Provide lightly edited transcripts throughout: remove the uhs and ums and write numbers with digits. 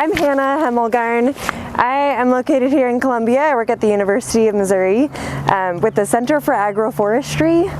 I'm Hannah Hemmelgarn. I am located here in Columbia. I work at the University of Missouri with the Center for Agroforestry.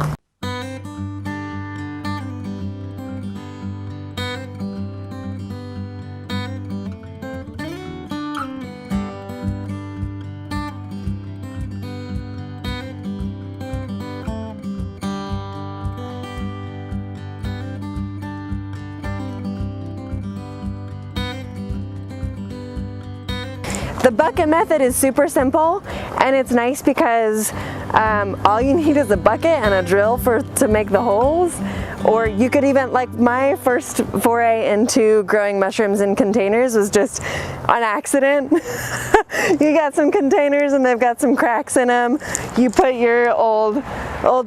The bucket method is super simple, and it's nice because all you need is a bucket and a drill to make the holes. Or you could even, like my first foray into growing mushrooms in containers was just an accident. You got some containers and they've got some cracks in them. You put your old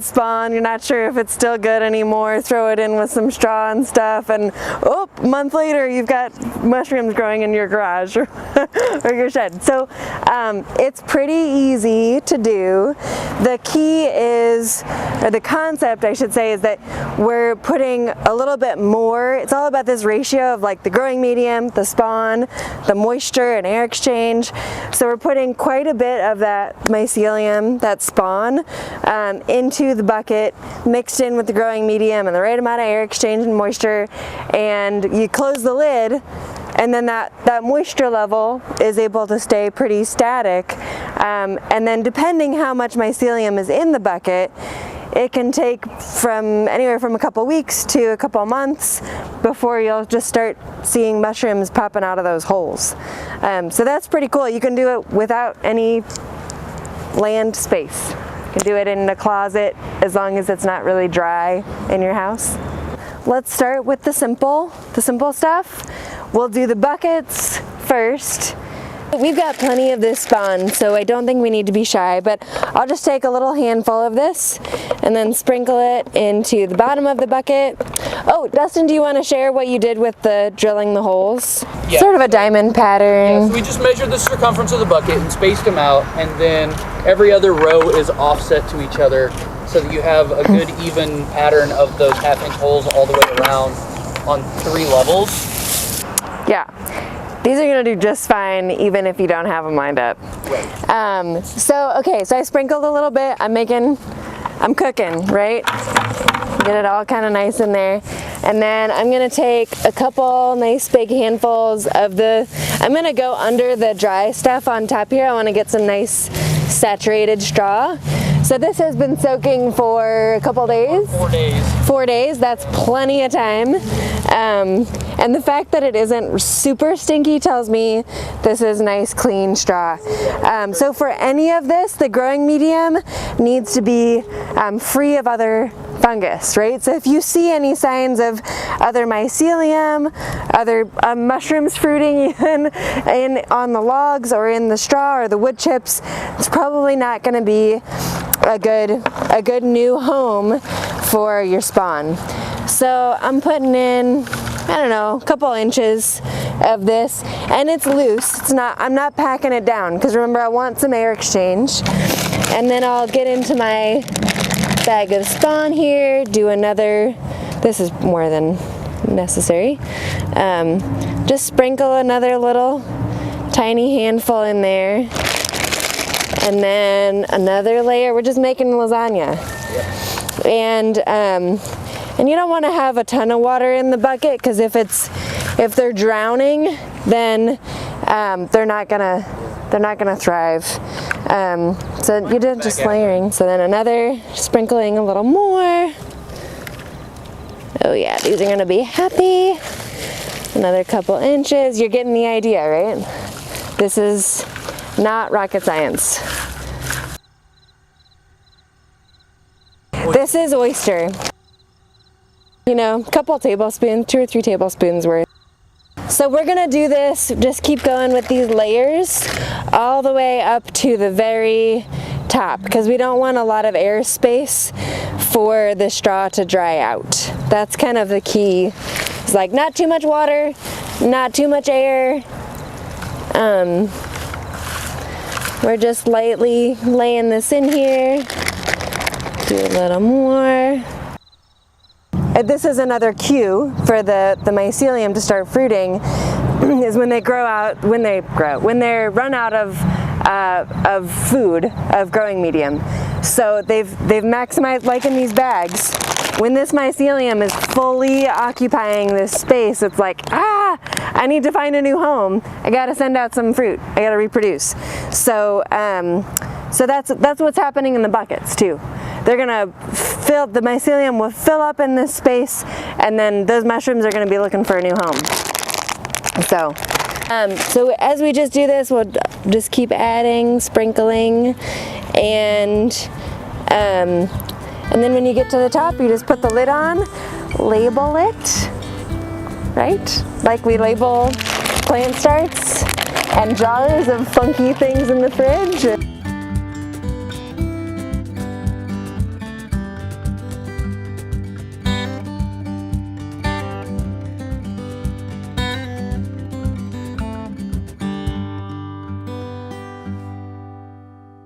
spawn, you're not sure if it's still good anymore, throw it in with some straw and stuff, and oh, a month later you've got mushrooms growing in your garage or your shed. So it's pretty easy to do. The key is, or the concept I should say, is that we're putting a little bit more. It's all about this ratio of like the growing medium, the spawn, the moisture and air exchange. So we're putting quite a bit of that mycelium, that spawn, into the bucket, mixed in with the growing medium and the right amount of air exchange and moisture, and you close the lid, and then that moisture level is able to stay pretty static, and then depending how much mycelium is in the bucket, it can take from anywhere from a couple weeks to a couple months before you'll just start seeing mushrooms popping out of those holes. So that's pretty cool. You can do it without any land space. You can do it in a closet as long as it's not really dry in your house. Let's start with the simple stuff. We'll do the buckets first. We've got plenty of this spawn, so I don't think we need to be shy, but I'll just take a little handful of this and then sprinkle it into the bottom of the bucket. Oh, Dustin, do you want to share what you did with the drilling the holes? Yeah. Sort of a diamond pattern. Yeah, so we just measured the circumference of the bucket and spaced them out, and then every other row is offset to each other so that you have a good even pattern of those half-inch holes all the way around on 3 levels. Yeah. These are going to do just fine even if you don't have them lined up. Right. So I sprinkled a little bit. I'm cooking, right? Get it all kind of nice in there. And then I'm going to take a couple nice big handfuls of I'm going to go under the dry stuff on top here. I want to get some nice saturated straw. So this has been soaking for a couple days? 4 days. 4 days, that's plenty of time. And the fact that it isn't super stinky tells me this is nice clean straw. So for any of this, the growing medium needs to be free of other fungus, right? So if you see any signs of other mycelium, other mushrooms fruiting even on the logs or in the straw or the wood chips, it's probably not going to be a good new home for your spawn. So I'm putting in, I don't know, a couple inches of this, and it's loose. I'm not packing it down, because remember, I want some air exchange. And then I'll get into my bag of spawn here, do another, this is more than necessary. Just sprinkle another little tiny handful in there. And then another layer. We're just making lasagna. And you don't want to have a ton of water in the bucket, because if they're drowning, then they're not gonna thrive. So you did just layering. So then another, sprinkling a little more. Oh yeah, these are gonna be happy. Another couple inches. You're getting the idea, right? This is not rocket science. This is oyster. You know, a couple tablespoons, 2 or 3 tablespoons worth. So we're gonna do this, just keep going with these layers all the way up to the very top, because we don't want a lot of air space for the straw to dry out. That's kind of the key. It's like not too much water, not too much air. We're just lightly laying this in here. Do a little more. This is another cue for the mycelium to start fruiting. is when they when they run out of food, of growing medium. So they've maximized, like in these bags, when this mycelium is fully occupying this space, it's like, I need to find a new home. I gotta send out some fruit. I gotta reproduce. So so that's what's happening in the buckets too. They're gonna fill, the mycelium will fill up in this space, and then those mushrooms are gonna be looking for a new home. So as we just do this, we'll just keep adding, sprinkling, and then when you get to the top, you just put the lid on, label it, right? Like we label plant starts and jars of funky things in the fridge.